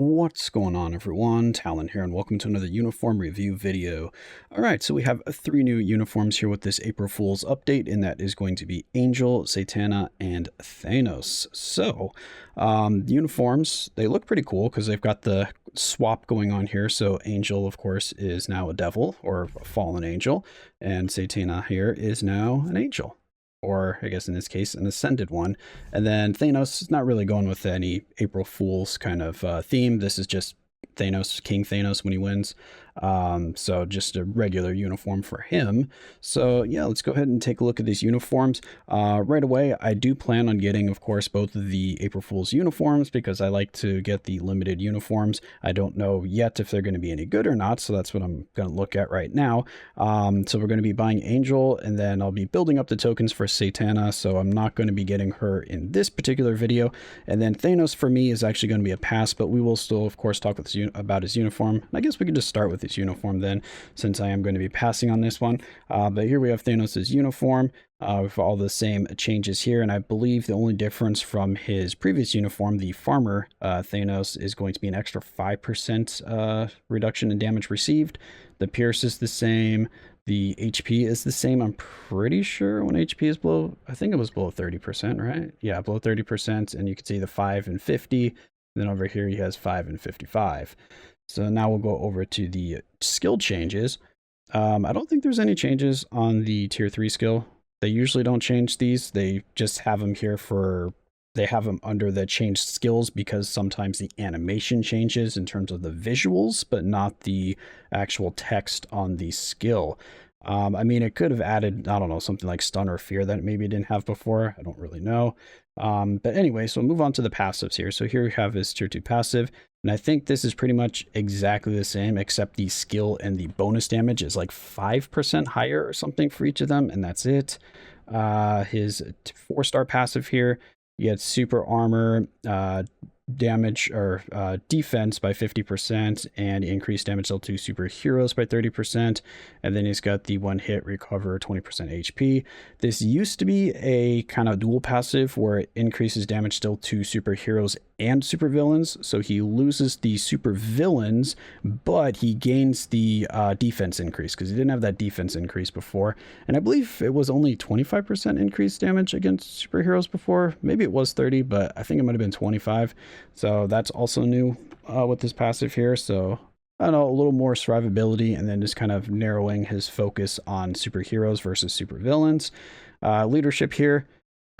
What's going on, everyone? Talen here, and welcome to another uniform review video. All right, so we have three new uniforms here with this April Fool's update, and that is going to be Angel, Satana, and Thanos. So, the uniforms, they look pretty cool because they've got the swap going on here. So Angel, of course, is now a devil or a fallen angel, and Satana here is now an angel, or I guess in this case, an ascended one. And then Thanos is not really going with any April Fool's kind of theme. This is just Thanos, King Thanos when he wins. So just a regular uniform for him. So yeah, let's go ahead and take a look at these uniforms. Right away, I do plan on getting, of course, both of the April Fool's uniforms because I like to get the limited uniforms. I don't know yet if they're going to be any good or not, so that's what I'm going to look at right now. So we're going to be buying Angel, and then I'll be building up the tokens for Satana, so I'm not going to be getting her in this particular video. And then Thanos for me is actually going to be a pass, but we will still, of course, talk with about his uniform. I guess we could just start with his uniform then, since I am going to be passing on this one. But here we have Thanos's uniform with all the same changes here, and I believe the only difference from his previous uniform, the farmer Thanos, is going to be an extra 5% reduction in damage received. The pierce is the same. The HP is the same. I'm pretty sure when HP is below, I think it was below 30%, right? Yeah, below 30%. And you can see the 5 and 50. And then over here, he has 5 and 55. So now we'll go over to the skill changes. I don't think there's any changes on the tier 3 skill. They usually don't change these. They just have them here for, they have them under the changed skills because sometimes the animation changes in terms of the visuals, but not the actual text on the skill. I mean, it could have added, I don't know, something like stun or fear that maybe it didn't have before. I don't really know. But anyway, so we'll move on to the passives here. So here we have his tier 2 passive. And I think this is pretty much exactly the same, except the skill and the bonus damage is like 5% higher or something for each of them. And that's it. His 4-star passive here, you get super armor, damage or defense by 50% and increased damage dealt to superheroes by 30%. And then he's got the one hit recover 20% HP. This used to be a kind of dual passive where it increases damage dealt to superheroes and supervillains. So he loses the supervillains, but he gains the defense increase because he didn't have that defense increase before. And I believe it was only 25% increased damage against superheroes before. Maybe it was 30, but I think it might have been 25. So that's also new with this passive here. So I don't know, a little more survivability, and then just kind of narrowing his focus on superheroes versus supervillains. Leadership here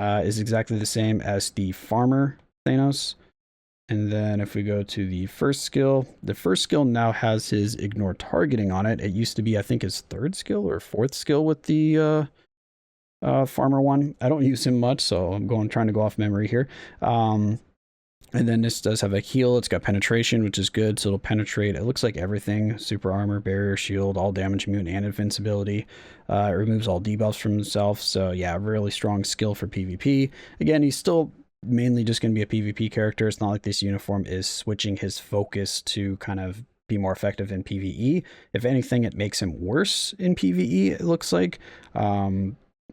is exactly the same as the farmer Thanos. And then if we go to the first skill now has his ignore targeting on it. It used to be, I think, his 3rd skill or 4th skill with the farmer one. I don't use him much, so I'm trying to go off memory here. And then this does have a heal. It's got penetration, which is good. So it'll penetrate, it looks like everything. Super armor, barrier, shield, all damage immune, and invincibility. It removes all debuffs from himself. So yeah, really strong skill for PvP. Again, he's still mainly just going to be a PvP character. It's not like this uniform is switching his focus to kind of be more effective in PvE. If anything, it makes him worse in PvE, it looks like.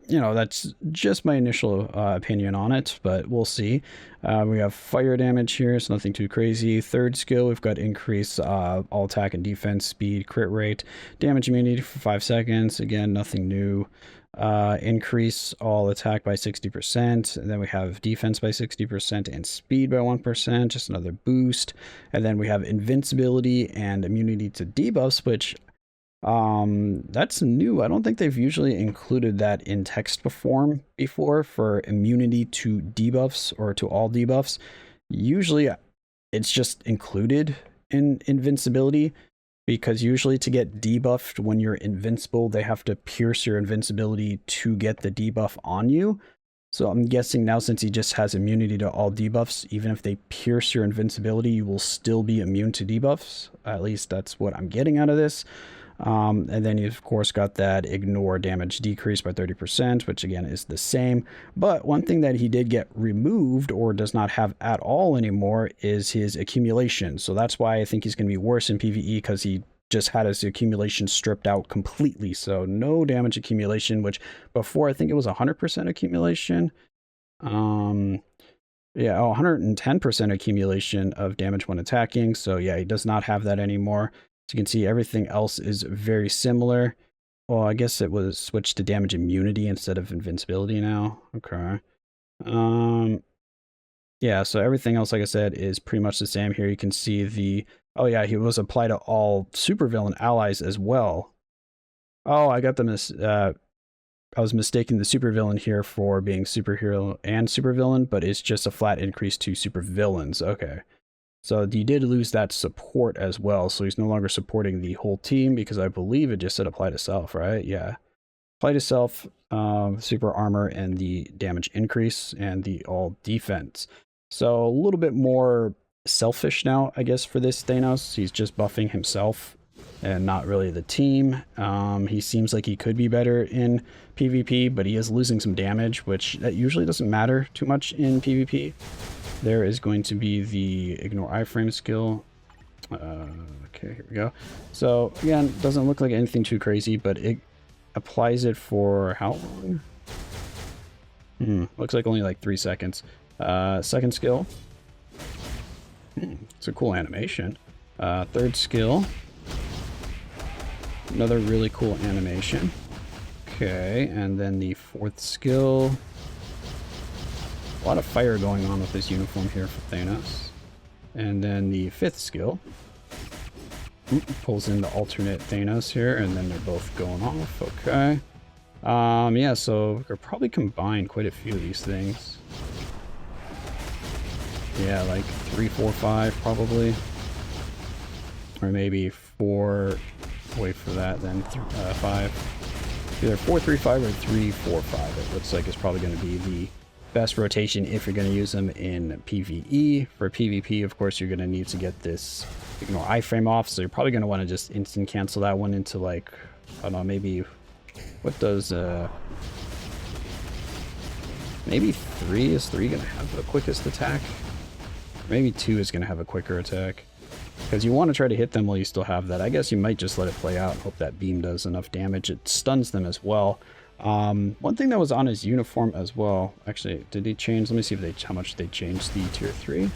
You know, that's just my initial opinion on it, but we'll see. We have fire damage here, so nothing too crazy. 3rd skill, we've got increase all attack and defense, speed, crit rate, damage immunity for 5 seconds. Again, nothing new. Increase all attack by 60%, and then we have defense by 60% and speed by 1%, just another boost. And then we have invincibility and immunity to debuffs, which that's new. I don't think they've usually included that in text form before for immunity to debuffs or to all debuffs. Usually it's just included in invincibility, because usually to get debuffed when you're invincible, they have to pierce your invincibility to get the debuff on you. So I'm guessing now, since he just has immunity to all debuffs, even if they pierce your invincibility, you will still be immune to debuffs. At least that's what I'm getting out of this. And then you, of course, got that ignore damage decrease by 30%, which again is the same. But one thing that he did get removed or does not have at all anymore is his accumulation. So that's why I think he's going to be worse in PvE, because he just had his accumulation stripped out completely. So no damage accumulation, which before I think it was 100% accumulation. Yeah, oh, 110% accumulation of damage when attacking. So yeah, he does not have that anymore. So you can see everything else is very similar. Well, I guess it was switched to damage immunity instead of invincibility now. Okay. Yeah, so everything else, like I said, is pretty much the same. Here you can see the, oh yeah, he was applied to all supervillain allies as well. Oh, I was mistaking the supervillain here for being superhero and supervillain, but it's just a flat increase to supervillains. Okay. So he did lose that support as well, so he's no longer supporting the whole team because I believe it just said apply to self, right? Yeah. Apply to self, super armor, and the damage increase, and the all defense. So a little bit more selfish now, I guess, for this Thanos. He's just buffing himself and not really the team. He seems like he could be better in PvP, but he is losing some damage, which that usually doesn't matter too much in PvP. There is going to be the ignore iframe skill. Okay, here we go. So again, doesn't look like anything too crazy, but it applies it for how long? Looks like only like 3 seconds. Second skill. It's a cool animation. Third skill. Another really cool animation. Okay, and then the fourth skill. A lot of fire going on with this uniform here for Thanos. And then the fifth skill. Pulls in the alternate Thanos here, and then they're both going off. Okay. Yeah, so they're probably combined quite a few of these things. Yeah, like 3, 4, 5 probably. Or maybe 4, wait for that, then 5. Either 4, 3, 5 or 3, 4, 5. It looks like it's probably going to be the best rotation if you're going to use them in PvE. For PvP, of course, you're going to need to get this ignore iframe off, so you're probably going to want to just instant cancel that one into, like, I don't know, maybe, what does, maybe 3? Is 3 going to have the quickest attack? Maybe 2 is going to have a quicker attack. Because you want to try to hit them while you still have that. I guess you might just let it play out and hope that beam does enough damage. It stuns them as well. One thing that was on his uniform as well, actually, did he change? Let me see if how much they changed the tier 3.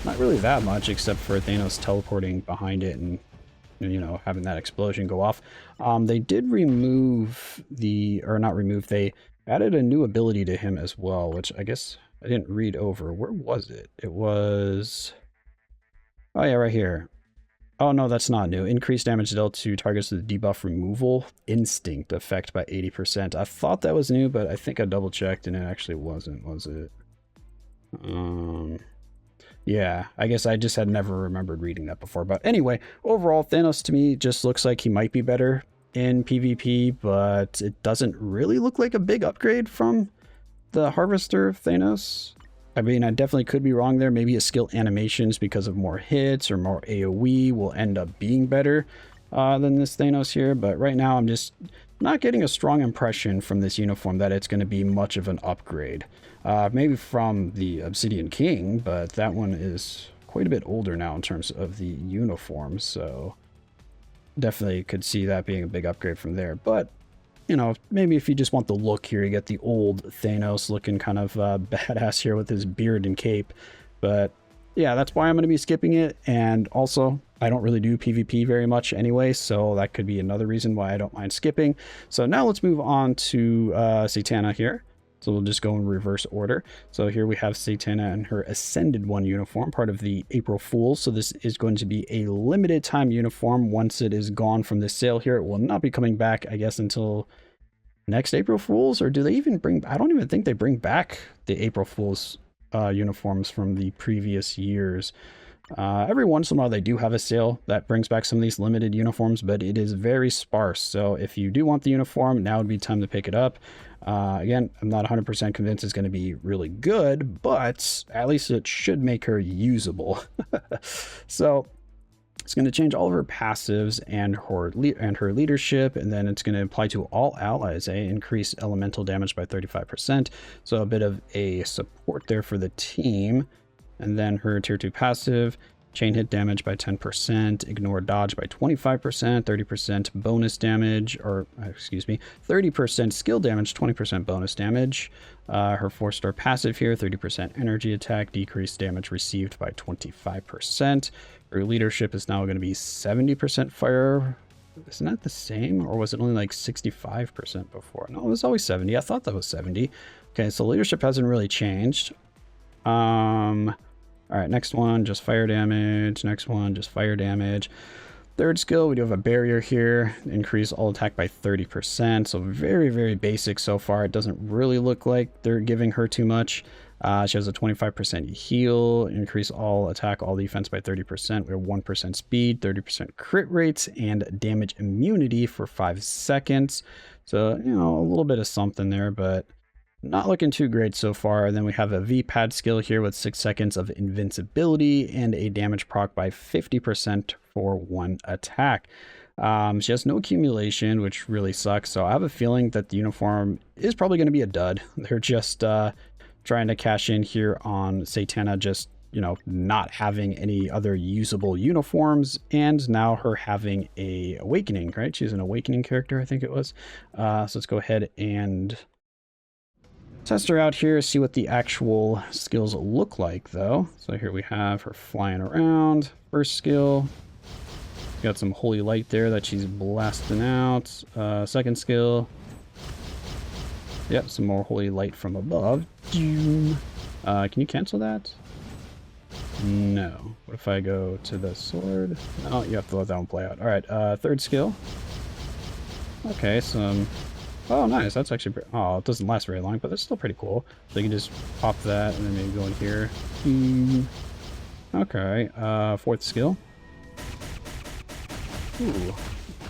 Not really that much, except for Thanos teleporting behind it and, you know, having that explosion go off. They did remove they added a new ability to him as well, which I guess I didn't read over. Where was it? It was, oh yeah, right here. Oh no, that's not new. Increased damage dealt to targets with debuff removal instinct effect by 80%. I thought that was new, but I think I double checked and it actually wasn't, was it? Yeah, I guess I just had never remembered reading that before. But anyway, overall, Thanos to me just looks like he might be better in PvP, but it doesn't really look like a big upgrade from the Harvester Thanos. I mean, I definitely could be wrong there. Maybe his skill animations, because of more hits or more AoE, will end up being better than this Thanos here. But right now, I'm just not getting a strong impression from this uniform that it's going to be much of an upgrade. Maybe from the Obsidian King, but that one is quite a bit older now in terms of the uniform. So definitely could see that being a big upgrade from there. But you know, maybe if you just want the look here, you get the old Thanos looking kind of badass here with his beard and cape. But yeah, that's why I'm going to be skipping it. And also, I don't really do PvP very much anyway, so that could be another reason why I don't mind skipping. So now let's move on to Satana here. So we'll just go in reverse order. So here we have Satana and her Ascended 1 uniform, part of the April Fools. So this is going to be a limited time uniform. Once it is gone from this sale here, it will not be coming back, I guess, until next April Fools. Or do they even bring, I don't even think they bring back the April Fools uniforms from the previous years. Every once in a while they do have a sale that brings back some of these limited uniforms, but it is very sparse. So if you do want the uniform, now would be time to pick it up. Again, I'm not 100% convinced it's going to be really good, but at least it should make her usable. So it's going to change all of her passives and her leadership, and then it's going to apply to all allies, increase elemental damage by 35%. So a bit of a support there for the team. And then her tier 2 passive chain hit damage by 10%, ignore dodge by 25%, 30% bonus damage, or excuse me, 30% skill damage, 20% bonus damage. Her 4-star passive here, 30% energy attack, decreased damage received by 25%. Her leadership is now going to be 70% fire. Isn't that the same? Or was it only like 65% before? No, it was always 70. I thought that was 70. Okay, so leadership hasn't really changed. All right, next one, just fire damage. Next one, just fire damage. Third skill, we do have a barrier here. Increase all attack by 30%. So very, very basic so far. It doesn't really look like they're giving her too much. She has a 25% heal, increase all attack, all defense by 30%. We have 1% speed, 30% crit rates, and damage immunity for 5 seconds. So, you know, a little bit of something there, but not looking too great so far. Then we have a V-pad skill here with 6 seconds of invincibility and a damage proc by 50% for 1 attack. She has no accumulation, which really sucks. So I have a feeling that the uniform is probably going to be a dud. They're just trying to cash in here on Satana just, you know, not having any other usable uniforms, and now her having a awakening, right? She's an awakening character, I think it was. So let's go ahead and test her out here, see what the actual skills look like though. So here we have her flying around. First skill, got some holy light there that she's blasting out. Second skill, yep, some more holy light from above. Can you cancel that? No. What if I go to the sword? Oh, you have to let that one play out. All right, third skill. Okay, some... Oh, nice. That's actually... Oh, it doesn't last very long, but that's still pretty cool. So you can just pop that and then maybe go in here. Okay, fourth skill. Ooh,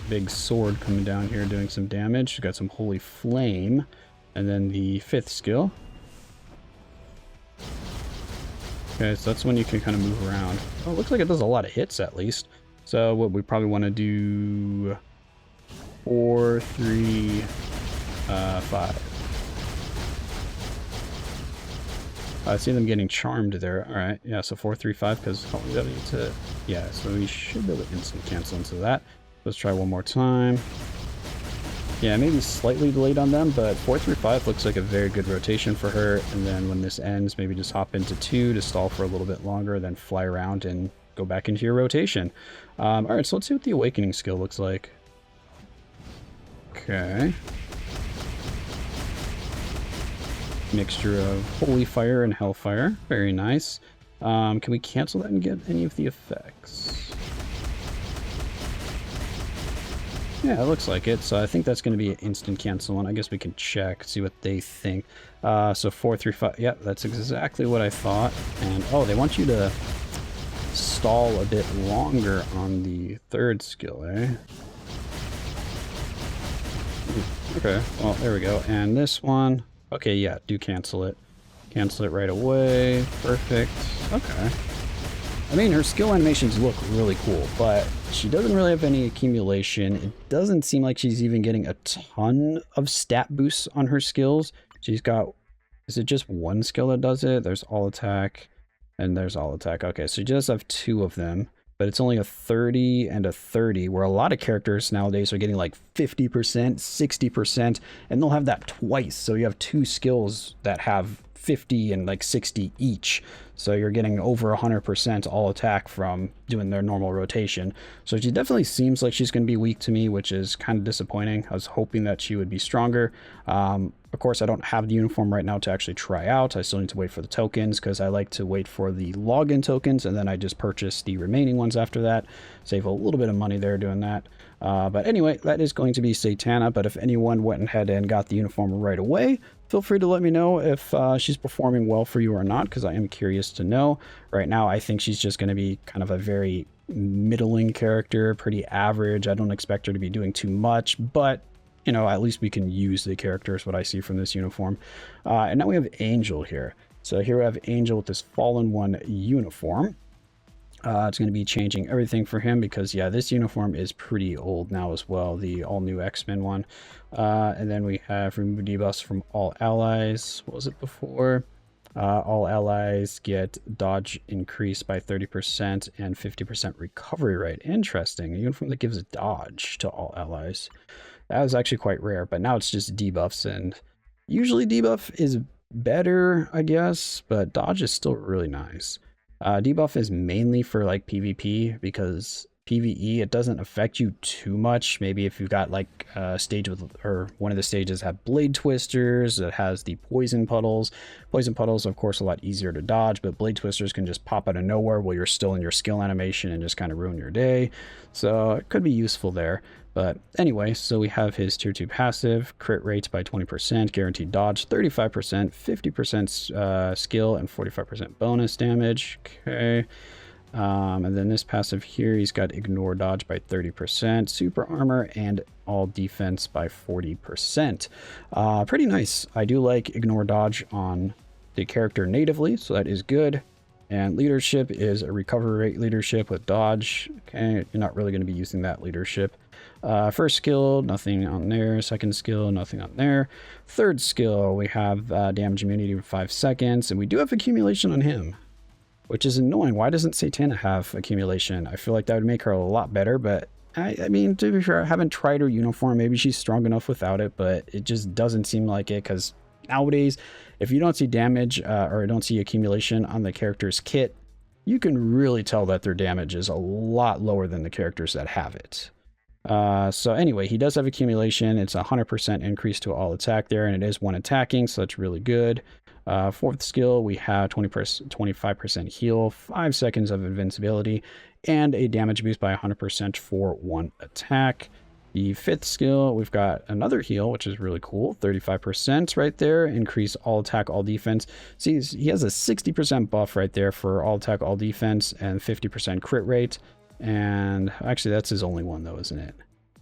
big sword coming down here doing some damage. Got some holy flame. And then the fifth skill. Okay, so that's when you can kind of move around. Oh, it looks like it does a lot of hits at least. So what we probably want to do... 4, 3, 5. I see them getting charmed there. All right, yeah, so 4, 3, 5, because we gotta need to... Yeah, so we should be able to instant cancel into that. Let's try one more time. Yeah, maybe slightly delayed on them, but 4, 3, 5 looks like a very good rotation for her. And then when this ends, maybe just hop into 2 to stall for a little bit longer, then fly around and go back into your rotation. All right, so let's see what the awakening skill looks like. Okay. Mixture of holy fire and hellfire. Very nice. Can we cancel that and get any of the effects? Yeah, it looks like it. So I think that's going to be an instant cancel one. I guess we can check, see what they think. So 4, 3, 5. Yep, that's exactly what I thought. And oh, they want you to stall a bit longer on the third skill, eh? Okay, well, there we go. And this one, okay, yeah, do cancel it. Cancel it right away. Perfect. Okay. I mean, her skill animations look really cool, but she doesn't really have any accumulation. It doesn't seem like she's even getting a ton of stat boosts on her skills. She's got, is it just one skill that does it? There's all attack and there's all attack. Okay, so she does have 2 of them. But it's only a 30 and a 30, where a lot of characters nowadays are getting like 50%, 60%, and they'll have that twice. So you have 2 skills that have 50 and like 60 each. So you're getting over 100% all attack from doing their normal rotation. So she definitely seems like she's going to be weak to me, which is kind of disappointing. I was hoping that she would be stronger. Of course, I don't have the uniform right now to actually try out. I still need to wait for the tokens because I like to wait for the login tokens and then I just purchase the remaining ones after that. Save a little bit of money there doing that. But anyway, that is going to be Satana. But if anyone went ahead and got the uniform right away, feel free to let me know if she's performing well for you or not, because I am curious to know. Right now, I think she's just going to be kind of a very middling character, pretty average. I don't expect her to be doing too much, but you know, at least we can use the character is what I see from this uniform. And now we have Angel here. So here we have Angel with this Fallen One uniform. It's going to be changing everything for him because, yeah, this uniform is pretty old now as well, the all-new X-Men one. And then we have remove debuffs from all allies. What was it before? All allies get dodge increased by 30% and 50% recovery rate. Interesting. A uniform that gives dodge to all allies. That was actually quite rare, but now it's just debuffs, and usually debuff is better, I guess, but dodge is still really nice. Debuff is mainly for like PvP, because PvE, it doesn't affect you too much. Maybe if you've got like a stage with, or one of the stages have blade twisters that has the poison puddles. Poison puddles, of course, a lot easier to dodge, but blade twisters can just pop out of nowhere while you're still in your skill animation and just kind of ruin your day. So it could be useful there. But anyway, so we have his tier 2 passive, crit rates by 20%, guaranteed dodge 35%, 50% skill, and 45% bonus damage. Okay. And then this passive here, he's got ignore dodge by 30%, super armor, and all defense by 40%. Pretty nice. I do like ignore dodge on the character natively, so that is good. And leadership is a recovery rate leadership with dodge. Okay, you're not really going to be using that leadership. First skill, nothing on there. Second skill, nothing on there. Third skill, we have damage immunity for 5 seconds, and we do have accumulation on him, which is annoying. Why doesn't Satana have accumulation? I feel like that would make her a lot better, but I mean, to be fair, I haven't tried her uniform. Maybe she's strong enough without it, but it just doesn't seem like it, because nowadays, if you don't see damage or don't see accumulation on the character's kit, you can really tell that their damage is a lot lower than the characters that have it. So anyway, he does have accumulation. It's a 100% increase to all attack there, and it is one attacking, so that's really good. Fourth skill, we have 25% heal, 5 seconds of invincibility, and a damage boost by 100% for one attack. The fifth skill, we've got another heal, which is really cool. 35% right there. Increase all attack, all defense. See, he has a 60% buff right there for all attack, all defense, and 50% crit rate. And actually, that's his only one, though, isn't it?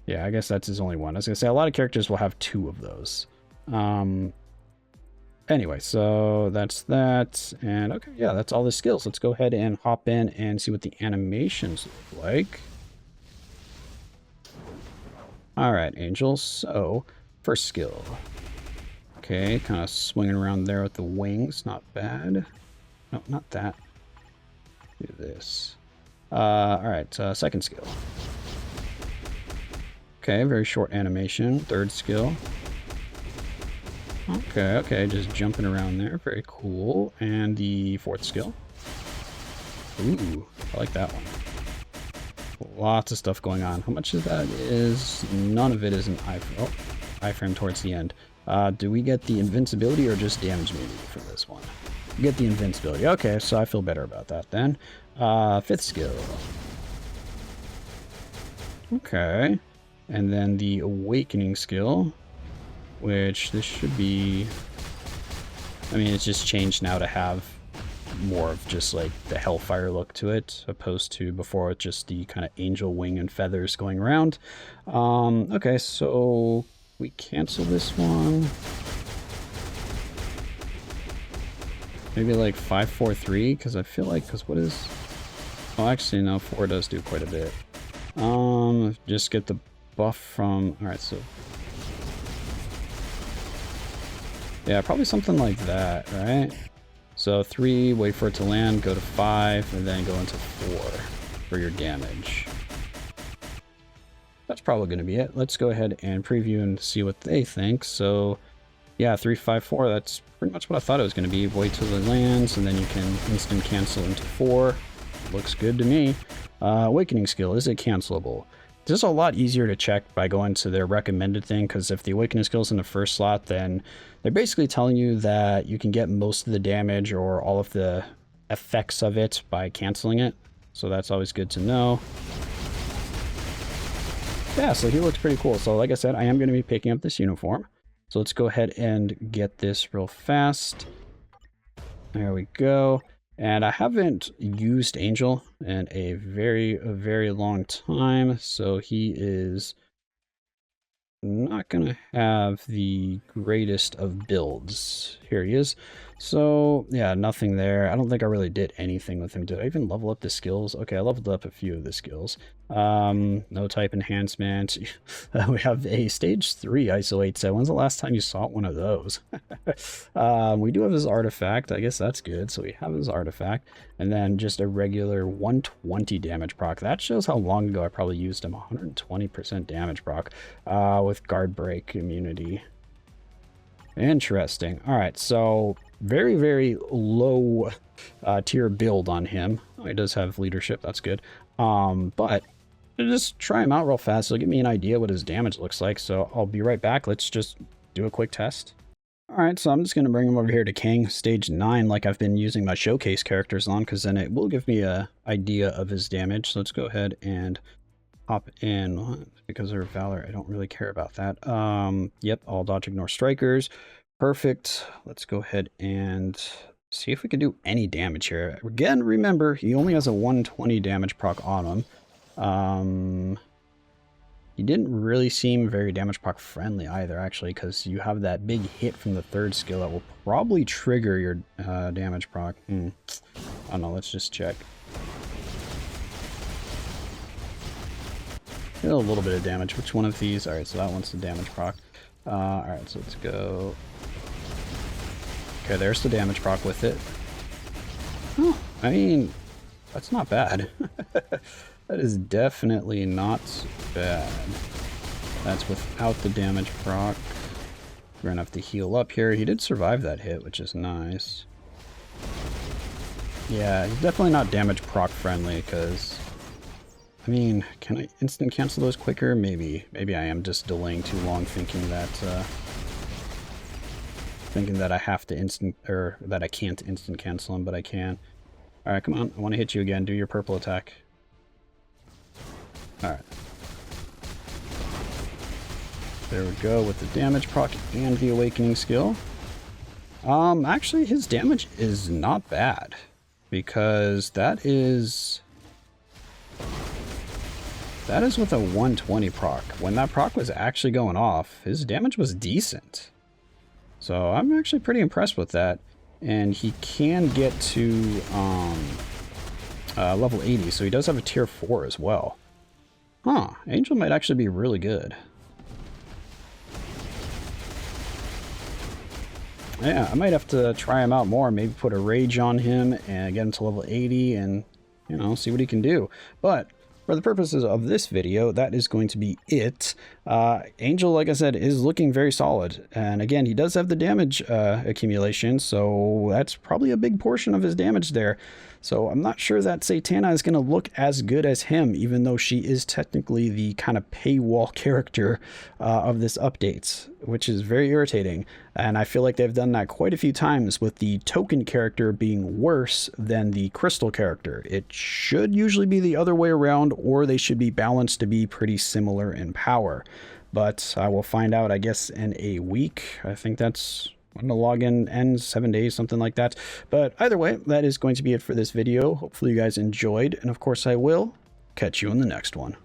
Yeah, I guess that's his only one. I was going to say, a lot of characters will have 2 of those. Anyway, so that's that. And okay, yeah, that's all the skills. Let's go ahead and hop in and see what the animations look like. All right, Angel. So, first skill. Okay, kind of swinging around there with the wings. Not bad. No, not that. Do this. All right, second skill. Okay, very short animation. Third skill. Okay, just jumping around there. Very cool. And the fourth skill. Ooh, I like that one. Lots of stuff going on. How much of that is? None of it is an iframe towards the end. Do we get the invincibility or just damage immunity for this one? We get the invincibility. Okay, so I feel better about that then. Fifth skill. Okay. And then the awakening skill, which this should be... I mean, it's just changed now to have more of just like the hellfire look to it, opposed to before just the kind of angel wing and feathers going around. Okay, so we cancel this one. Maybe like 5, 4, 3, because I feel like, because what is... Oh, actually, no, 4 does do quite a bit. Just get the buff from... Alright, so... Yeah, probably something like that, right? So 3, wait for it to land, go to 5, and then go into 4 for your damage. That's probably going to be it. Let's go ahead and preview and see what they think. So, yeah, 3, 5, 4, that's pretty much what I thought it was going to be. Wait till it lands, and then you can instant cancel into 4. Looks good to me. Awakening skill, is it cancelable? This is a lot easier to check by going to their recommended thing, because if the awakening skill is in the first slot, then they're basically telling you that you can get most of the damage or all of the effects of it by canceling it. So that's always good to know. Yeah, so he looks pretty cool. So like I said, I am going to be picking up this uniform. So let's go ahead and get this real fast. There we go. And I haven't used Angel in a very long time, so he is not going to have the greatest of builds. Here he is. So, yeah, nothing there. I don't think I really did anything with him. Did I even level up the skills? Okay, I leveled up a few of the skills. No type enhancement. We have a stage 3 isolate set. When's the last time you saw one of those? We do have his artifact. I guess that's good. So we have his artifact. And then just a regular 120 damage proc. That shows how long ago I probably used him. 120% damage proc with guard break immunity. Interesting. All right, so very, very low tier build on him. Oh, he does have leadership. That's good. But just try him out real fast. It'll give me an idea what his damage looks like. So I'll be right back. Let's just do a quick test. All right, so I'm just going to bring him over here to King, stage 9, like I've been using my showcase characters on, because then it will give me an idea of his damage. So let's go ahead and hop in. Because of Valor, I don't really care about that. Yep, all dodge, ignore strikers. Perfect. Let's go ahead and see if we can do any damage here. Again, remember, he only has a 120 damage proc on him. He didn't really seem very damage proc friendly either, actually, because you have that big hit from the 3rd skill that will probably trigger your damage proc. I don't know, let's just check. A little bit of damage. Which one of these? Alright, so that one's the damage proc. Alright, so let's go. Okay, there's the damage proc with it. Oh, I mean, that's not bad. That is definitely not bad. That's without the damage proc. We're gonna have to heal up here. He did survive that hit, which is nice. Yeah, he's definitely not damage proc friendly, because I mean, can I instant cancel those quicker? Maybe. Maybe I am just delaying too long thinking that I have to or that I can't instant cancel them, but I can. Alright, come on. I want to hit you again. Do your purple attack. Alright. There we go with the damage proc and the awakening skill. Actually, his damage is not bad, because that is with a 120 proc. When that proc was actually going off, his damage was decent. So I'm actually pretty impressed with that. And he can get to level 80, so he does have a tier 4 as well. Huh, Angel might actually be really good. Yeah, I might have to try him out more. Maybe put a rage on him and get him to level 80 and, you know, see what he can do. But for the purposes of this video, that is going to be it. Angel, like I said, is looking very solid. And again, he does have the damage accumulation, so that's probably a big portion of his damage there. So I'm not sure that Satana is going to look as good as him, even though she is technically the kind of paywall character of this update, which is very irritating. And I feel like they've done that quite a few times, with the token character being worse than the crystal character. It should usually be the other way around, or they should be balanced to be pretty similar in power. But I will find out, I guess, in a week. I think that's when the login ends, 7 days, something like that. But either way, that is going to be it for this video. Hopefully you guys enjoyed, and of course I will catch you in the next one.